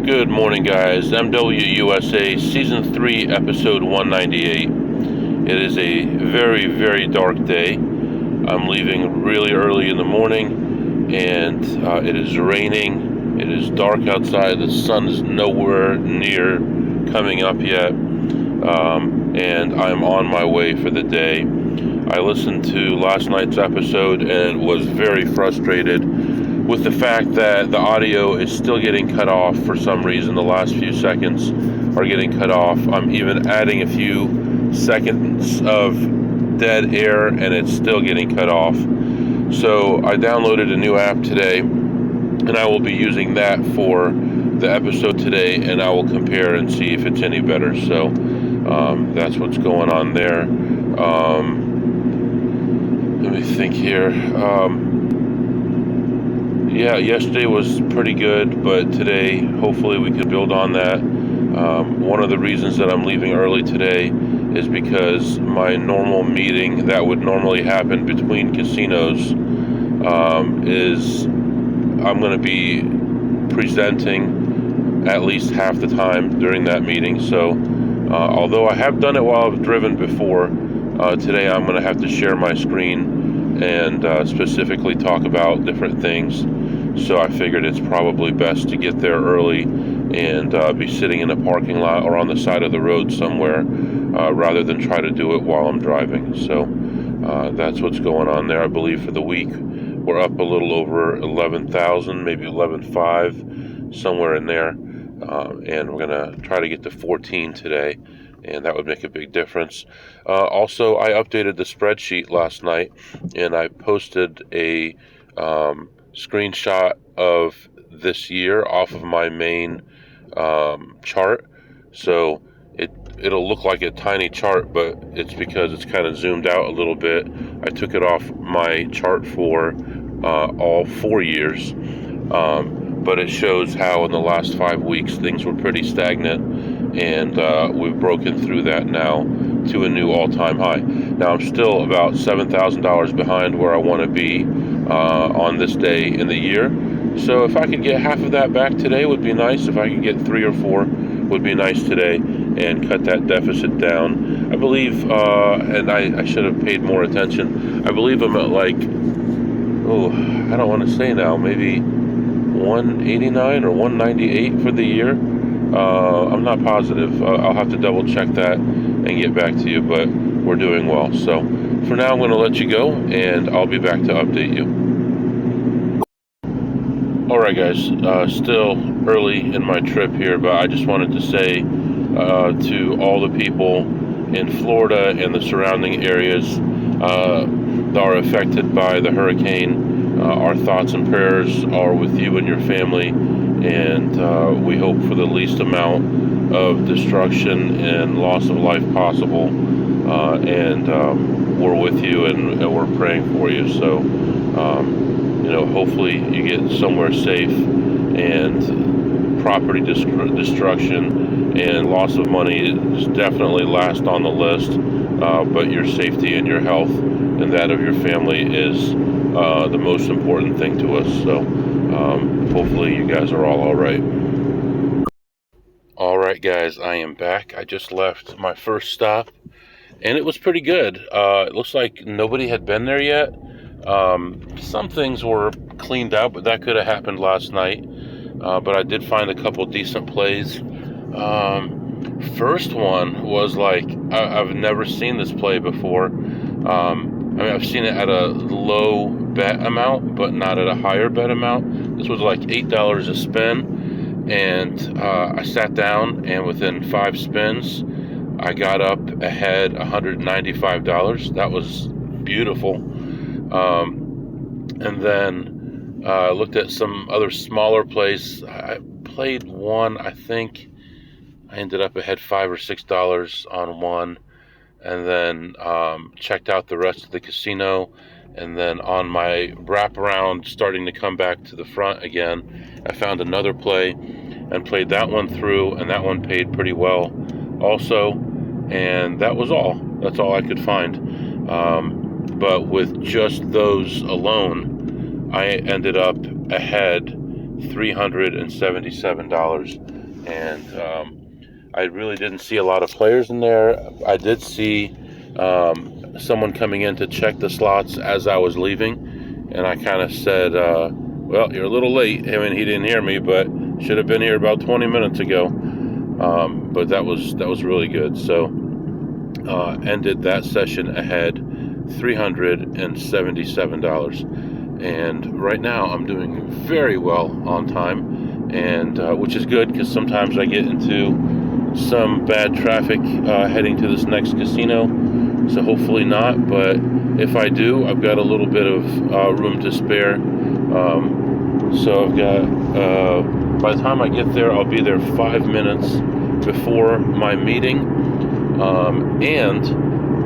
Good morning, guys. MWUSA Season 3, Episode 198. It is a very, very dark day. I'm leaving really early in the morning, and it is raining. It is dark outside. The sun is nowhere near coming up yet, and I'm on my way for the day. I listened to last night's episode and was very frustrated with the fact that the audio is still getting cut off for some reason. The last few seconds are getting cut off. I'm even adding a few seconds of dead air and it's still getting cut off. So I downloaded a new app today and I will be using that for the episode today, and I will compare and see if it's any better. So that's what's going on there. Let me think here. Yeah, yesterday was pretty good, but today, hopefully we could build on that. One of the reasons that I'm leaving early today is because my normal meeting that would normally happen between casinos is I'm going to be presenting at least half the time during that meeting. So although I have done it while I've driven before, today I'm going to have to share my screen and specifically talk about different things. So I figured it's probably best to get there early and be sitting in a parking lot or on the side of the road somewhere rather than try to do it while I'm driving. So that's what's going on there. I believe for the week we're up a little over 11,000, maybe 11,500, somewhere in there. And we're going to try to get to 14 today, and that would make a big difference. Also, I updated the spreadsheet last night, and I posted a screenshot of this year off of my main chart. So it'll look like a tiny chart, but it's because it's kind of zoomed out a little bit. I took it off my chart for all 4 years, but it shows how in the last 5 weeks things were pretty stagnant, and we've broken through that now to a new all-time high. Now I'm still about $7,000 behind where I want to be on this day in the year. So if I could get half of that back today would be nice. If I could get 3 or 4 would be nice today and cut that deficit down. I believe, and I should have paid more attention, I believe I'm at like, I don't want to say now, maybe 189 or 198 for the year. I'm not positive. I'll have to double check that and get back to you, but we're doing well. So for now, I'm going to let you go, and I'll be back to update you. All right, guys, still early in my trip here, but I just wanted to say to all the people in Florida and the surrounding areas that are affected by the hurricane, our thoughts and prayers are with you and your family, and we hope for the least amount of destruction and loss of life possible, and we're with you and we're praying for you. So hopefully you get somewhere safe, and property destruction and loss of money is definitely last on the list, but your safety and your health and that of your family is the most important thing to us. So hopefully you guys are all right. All right, guys, I am back. I just left my first stop, and it was pretty good. It looks like nobody had been there yet. Some things were cleaned out, but that could have happened last night. But I did find a couple decent plays. First one was like, I've never seen this play before. I've seen it at a low bet amount, but not at a higher bet amount. This was like $8 a spin, and I sat down, and within 5 spins, I got up ahead $195. That was beautiful. And then I looked at some other smaller plays. I played one, I think I ended up ahead $5 or $6 on one, and then checked out the rest of the casino. And then on my wraparound, starting to come back to the front again, I found another play and played that one through, and that one paid pretty well also. And that was all. That's all I could find. But with just those alone, I ended up ahead $377. and I really didn't see a lot of players in there. I did see someone coming in to check the slots as I was leaving, and I kind of said, well, you're a little late. I mean, he didn't hear me, but should have been here about 20 minutes ago. But that was really good. So ended that session ahead $377, and right now I'm doing very well on time, and which is good, because sometimes I get into some bad traffic heading to this next casino, so hopefully not, but if I do, I've got a little bit of room to spare. So I've got, by the time I get there, I'll be there 5 minutes before my meeting, and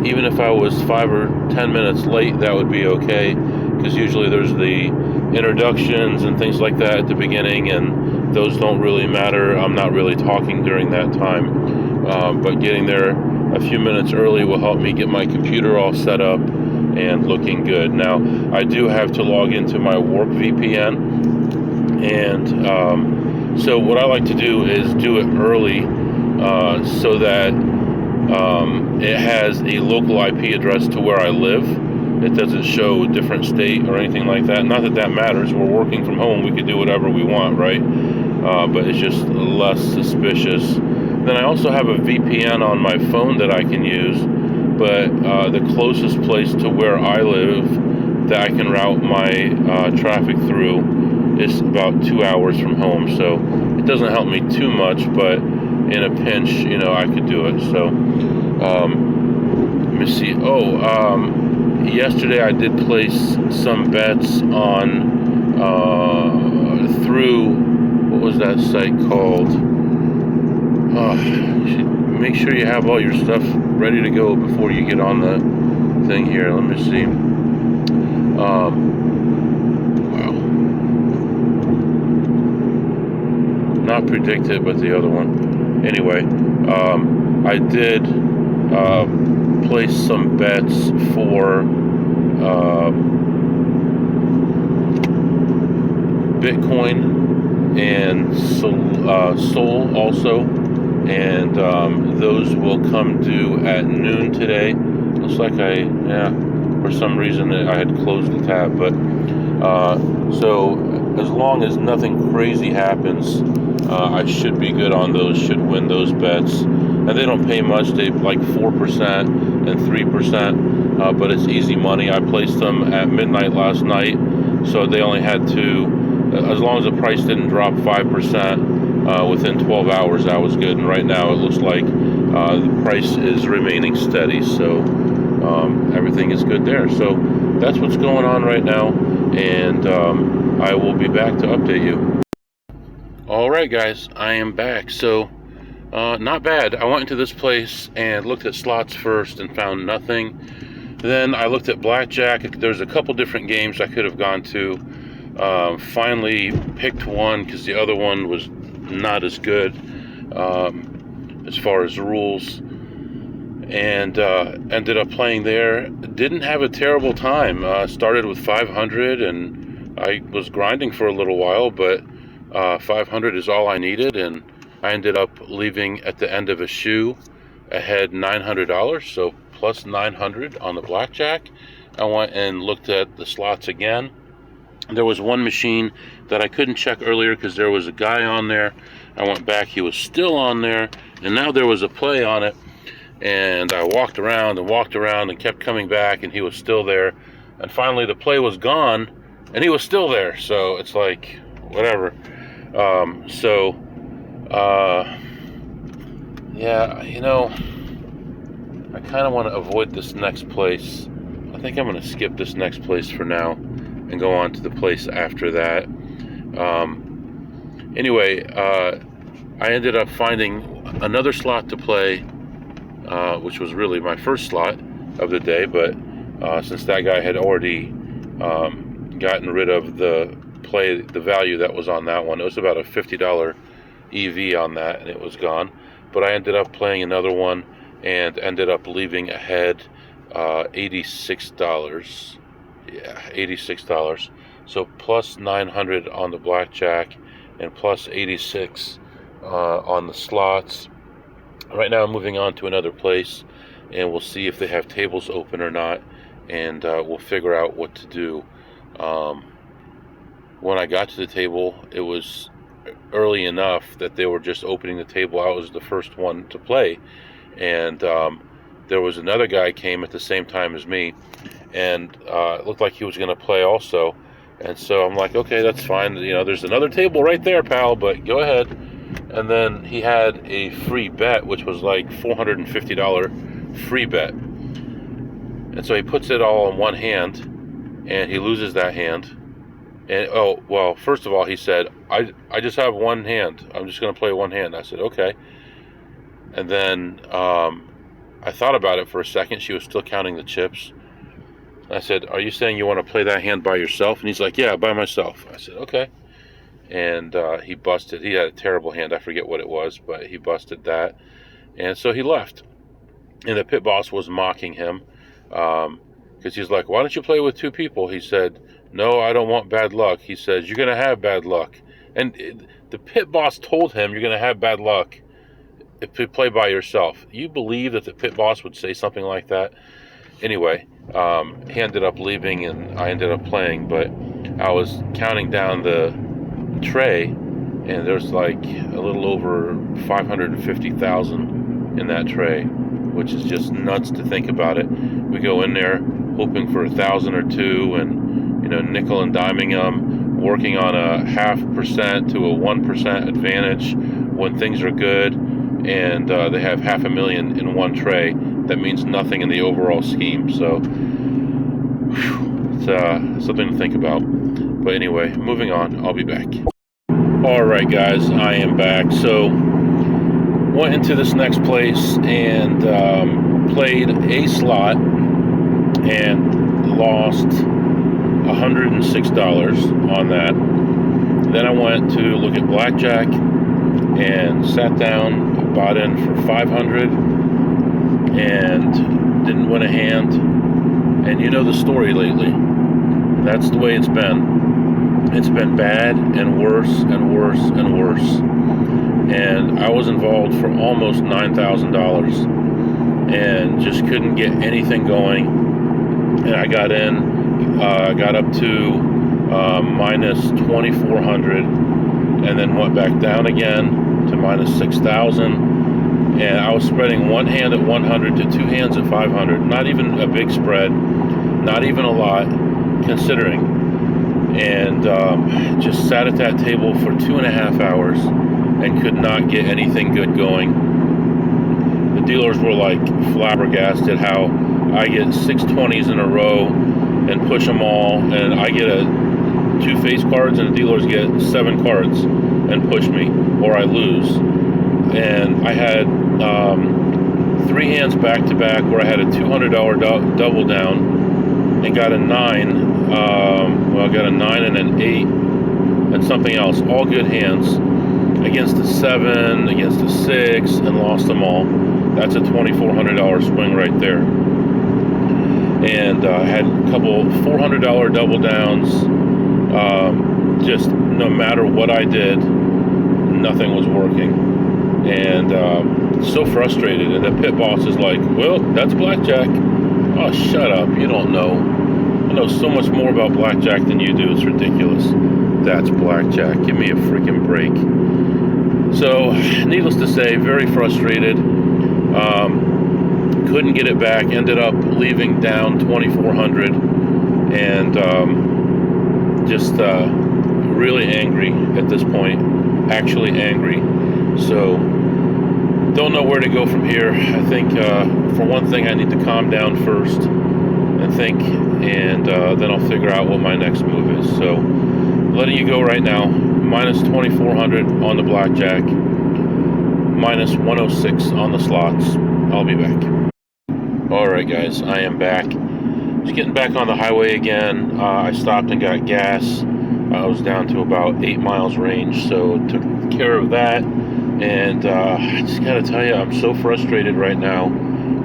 even if I was 5 or 10 minutes late, that would be okay, because usually there's the introductions and things like that at the beginning, and those don't really matter. I'm not really talking during that time, but getting there a few minutes early will help me get my computer all set up and looking good. Now, I do have to log into my work VPN, and so what I like to do is do it early, so that it has a local IP address to where I live. It doesn't show a different state or anything like that. Not that that matters. We're working from home. We can do whatever we want, right? But it's just less suspicious. Then I also have a VPN on my phone that I can use, but the closest place to where I live that I can route my traffic through is about 2 hours from home. So it doesn't help me too much, but in a pinch, I could do it. So let me see. Yesterday I did place some bets on through, what was that site called? You should make sure you have all your stuff ready to go before you get on the thing here. Let me see. Wow. Not Predicted, but the other one. Anyway, I did place some bets for Bitcoin and Sol also, and those will come due at noon today. Looks like for some reason I had closed the tab, but so as long as nothing crazy happens, I should be good on those, should win those bets. And they don't pay much, they like 4% and 3%, but it's easy money. I placed them at midnight last night, so they only had to, as long as the price didn't drop 5%, within 12 hours, I was good. And right now it looks like the price is remaining steady, so everything is good there. So that's what's going on right now, and I will be back to update you. Alright guys, I am back. So not bad. I went into this place and looked at slots first and found nothing. Then I looked at blackjack. There's a couple different games I could have gone to. Finally picked one because the other one was not as good as far as rules, and ended up playing there. Didn't have a terrible time. Started with 500, and I was grinding for a little while, but 500 is all I needed, and I ended up leaving at the end of a shoe ahead $900, so plus 900 on the blackjack. I went and looked at the slots again. There was one machine that I couldn't check earlier because there was a guy on there. I went back, he was still on there, and now there was a play on it. And I walked around and kept coming back, and he was still there. And finally the play was gone, and he was still there. So it's like, whatever. Yeah, I kind of want to avoid this next place. I think I'm going to skip this next place for now and go on to the place after that. Anyway, I ended up finding another slot to play, which was really my first slot of the day, but since that guy had already gotten rid of the value that was on that one, it was about a $50 EV on that, and it was gone. But I ended up playing another one and ended up leaving ahead $86. Yeah, $86. So plus 900 on the blackjack and plus 86 on the slots. Right now I'm moving on to another place, and we'll see if they have tables open or not, and we'll figure out what to do. When I got to the table, it was early enough that they were just opening the table. I was the first one to play, and there was another guy came at the same time as me, and it looked like he was going to play also. And so I'm like, okay, that's fine. There's another table right there, pal, but go ahead. And then he had a free bet, which was like $450 free bet. And so he puts it all in one hand, and he loses that hand. And first of all, he said, I just have one hand. I'm just going to play one hand. I said, okay. And then I thought about it for a second. She was still counting the chips. I said, are you saying you want to play that hand by yourself? And he's like, yeah, by myself. I said, okay. And he busted. He had a terrible hand. I forget what it was, but he busted that. And so he left. And the pit boss was mocking him because he's like, why don't you play with two people? He said, no, I don't want bad luck. He says, you're going to have bad luck. And the pit boss told him you're going to have bad luck if you play by yourself. You believe that the pit boss would say something like that? Anyway, he ended up leaving and I ended up playing, but I was counting down the tray and there's like a little over 550,000 in that tray, which is just nuts to think about it. We go in there hoping for 1,000 or two and nickel and diming them, working on a 0.5% to a 1% advantage when things are good, and they have $500,000 in one tray. That means nothing in the overall scheme. So it's something to think about. But anyway, moving on. I'll be back. All right, guys, I am back. So went into this next place and played a slot and lost $106 on that. Then I went to look at blackjack and sat down, bought in for $500 and didn't win a hand. And you know the story lately. That's the way it's been. It's been bad and worse and worse and worse. And I was involved for almost $9,000 and just couldn't get anything going. And I got got up to minus 2,400 and then went back down again to minus 6,000. And I was spreading one hand at 100 to two hands at 500. Not even a big spread, not even a lot, considering. And just sat at that table for 2.5 hours and could not get anything good going. The dealers were like flabbergasted how I get 6 20s in a row and push them all, and I get 2 face cards and the dealers get 7 cards and push me, or I lose. And I had 3 hands back to back where I had a $200 double down and got a 9. I got a 9 and an 8 and something else, all good hands, against a 7, against a 6, and lost them all. That's a $2,400 swing right there. And I had a couple $400 double downs. Just no matter what I did, nothing was working. And so frustrated. And the pit boss is like, well, that's blackjack. Oh, shut up. You don't know. I know so much more about blackjack than you do. It's ridiculous. That's blackjack. Give me a freaking break. So, needless to say, very frustrated. Couldn't get it back. Ended up leaving down 2,400 and just really angry at this point. Actually angry. So, don't know where to go from here. I think, for one thing, I need to calm down first and think, and then I'll figure out what my next move is. So, letting you go right now. Minus 2,400 on the blackjack. Minus 106 on the slots. I'll be back. Alright, guys, I am back. Just getting back on the highway again. I stopped and got gas. I was down to about 8 miles range, so took care of that. And I just gotta tell you, I'm so frustrated right now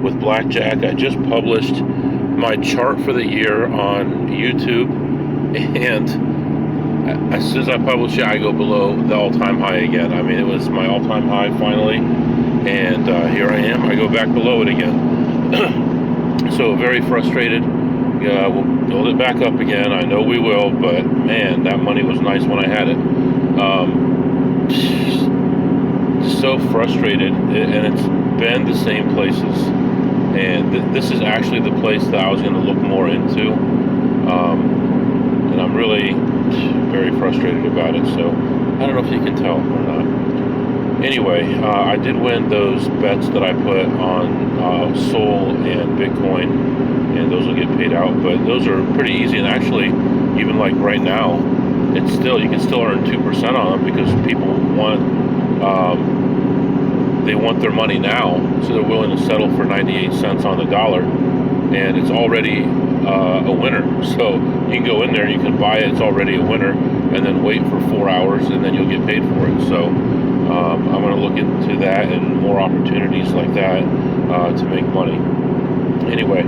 with blackjack. I just published my chart for the year on YouTube, and as soon as I publish it, I go below the all-time high again. I mean, it was my all-time high finally, and here I am. I go back below it again. So very frustrated. We'll build it back up again. I know we will, but man, that money was nice when I had it. Just so frustrated, and it's been the same places. And this is actually the place that I was going to look more into. And I'm really very frustrated about it. So I don't know if you can tell or not. Anyway, I did win those bets that I put on Sol and Bitcoin, and those will get paid out. But those are pretty easy, and actually, even like right now, it's still, you can still earn 2% on them because people want they want their money now, so they're willing to settle for 98 cents on the dollar, and it's already a winner. So you can go in there, you can buy it, it's already a winner, and then wait for 4 hours, and then you'll get paid for it. So I'm going to look into that and more opportunities like that to make money. Anyway,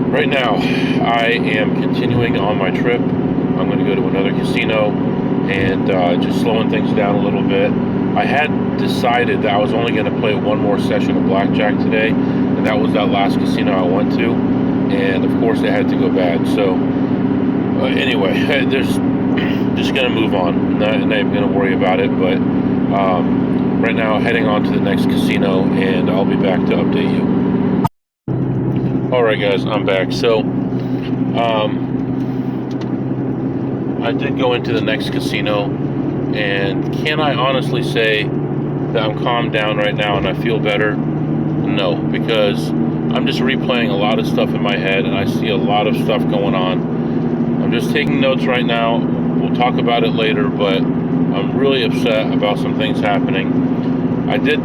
right now I am continuing on my trip. I'm going to go to another casino and just slowing things down a little bit. I had decided that I was only going to play one more session of blackjack today, and that was that last casino I went to, and of course it had to go bad. So anyway, there's just going to move on. Not even going to worry about it, but right now heading on to the next casino, and I'll be back to update you. Alright guys, I'm back. So I did go into the next casino, and can I honestly say that I'm calmed down right now and I feel better? No, because I'm just replaying a lot of stuff in my head, and I see a lot of stuff going on. I'm just taking notes right now. We'll talk about it later, but I'm really upset about some things happening. I did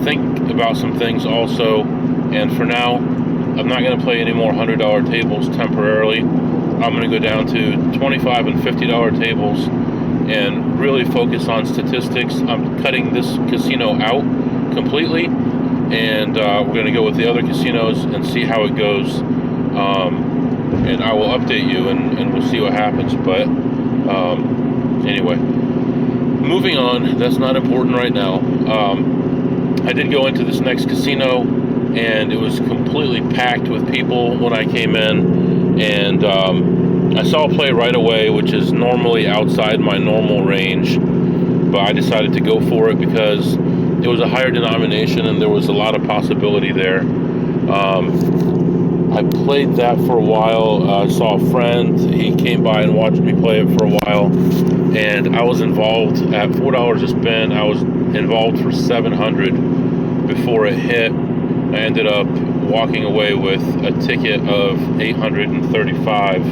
think about some things also, and for now, I'm not going to play any more $100 tables temporarily. I'm going to go down to $25 and $50 tables and really focus on statistics. I'm cutting this casino out completely, and we're going to go with the other casinos and see how it goes. And I will update you, and we'll see what happens. But anyway, moving on. That's not important right now. I did go into this next casino, and it was completely packed with people when I came in, and I saw a play right away, which is normally outside my normal range, but I decided to go for it because it was a higher denomination and there was a lot of possibility there. I played that for a while. I saw a friend, he came by and watched me play it for a while, and I was involved at $4 a spin. I was involved for 700 before it hit. I ended up walking away with a ticket of 835.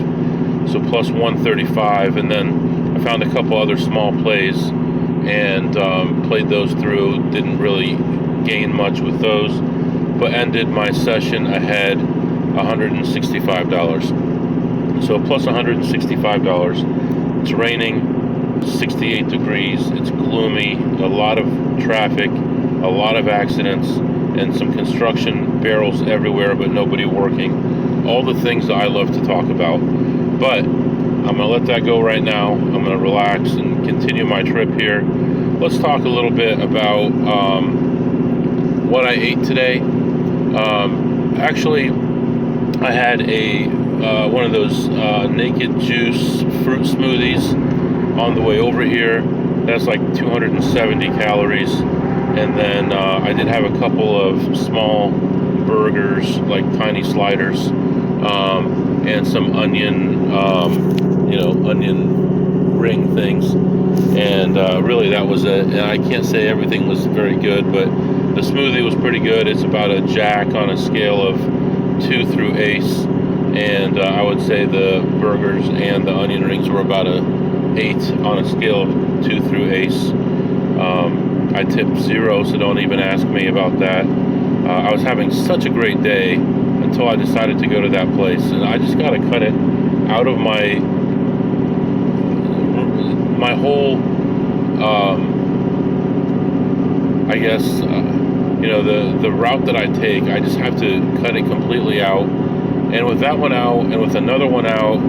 So plus 135, and then I found a couple other small plays and played those through. Didn't really gain much with those, but ended my session ahead $165. So plus $165. It's raining, 68 degrees, it's gloomy, a lot of traffic, a lot of accidents, and some construction barrels everywhere, but nobody working. All the things that I love to talk about. But I'm going to let that go right now. I'm going to relax and continue my trip here. Let's talk a little bit about what I ate today. Actually, I had one of those naked juice fruit smoothies on the way over here. That's like 270 calories. And then I did have a couple of small burgers, like tiny sliders, and some onion, onion ring things. And really that was it. And I can't say everything was very good, but the smoothie was pretty good. It's about a jack on a scale of 2 through ace. And I would say the burgers and the onion rings were about a 8 on a scale of 2 through ace. I tipped 0, so don't even ask me about that. I was having such a great day until I decided to go to that place, and I just got to cut it out of my whole, I guess, the route that I take. I just have to cut it completely out. And with that one out, and with another one out,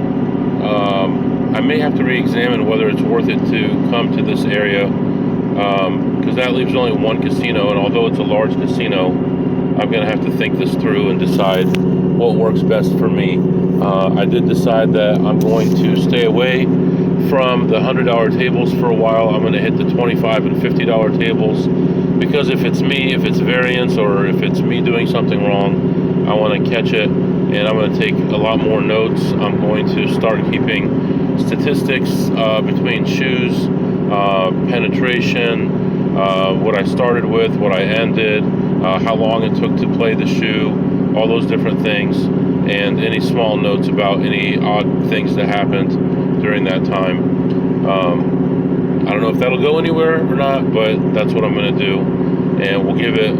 I may have to re-examine whether it's worth it to come to this area, because that leaves only one casino, and although it's a large casino, I'm going to have to think this through and decide what works best for me. I did decide that I'm going to stay away from the $100 tables for a while. I'm going to hit the $25 and $50 tables, because if it's me, if it's variance, or if it's me doing something wrong, I want to catch it, and I'm going to take a lot more notes. I'm going to start keeping statistics between shoes, penetration, what I started with, what I ended, how long it took to play the shoe, all those different things, and any small notes about any odd things that happened during that time. I don't know if that'll go anywhere or not, but that's what I'm going to do. And we'll give it,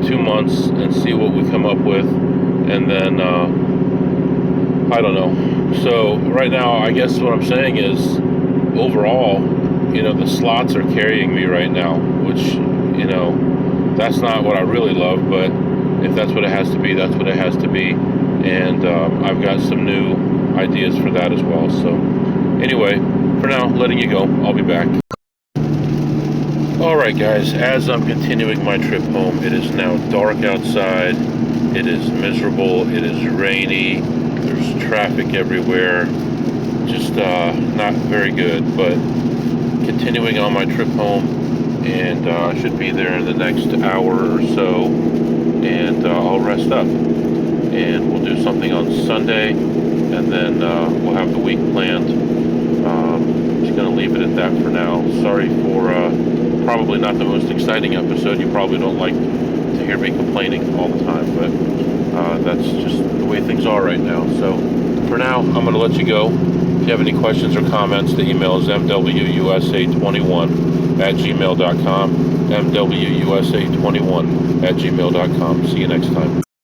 2 months and see what we come up with. And then, I don't know. So right now, I guess what I'm saying is, overall, the slots are carrying me right now, which, that's not what I really love, but if that's what it has to be, that's what it has to be. And I've got some new ideas for that as well. So anyway, for now, letting you go. I'll be back. Alright guys, as I'm continuing my trip home, it is now dark outside. It is miserable. It is rainy. There's traffic everywhere. Just not very good, but continuing on my trip home, and I should be there in the next hour or so, and I'll rest up, and we'll do something on Sunday, and then we'll have the week planned. Just going to leave it at that for now. Sorry for probably not the most exciting episode. You probably don't like to hear me complaining all the time, but that's just the way things are right now. So for now, I'm going to let you go. If you have any questions or comments, the email is mwusa21@gmail.com, mwusa21@gmail.com. See you next time.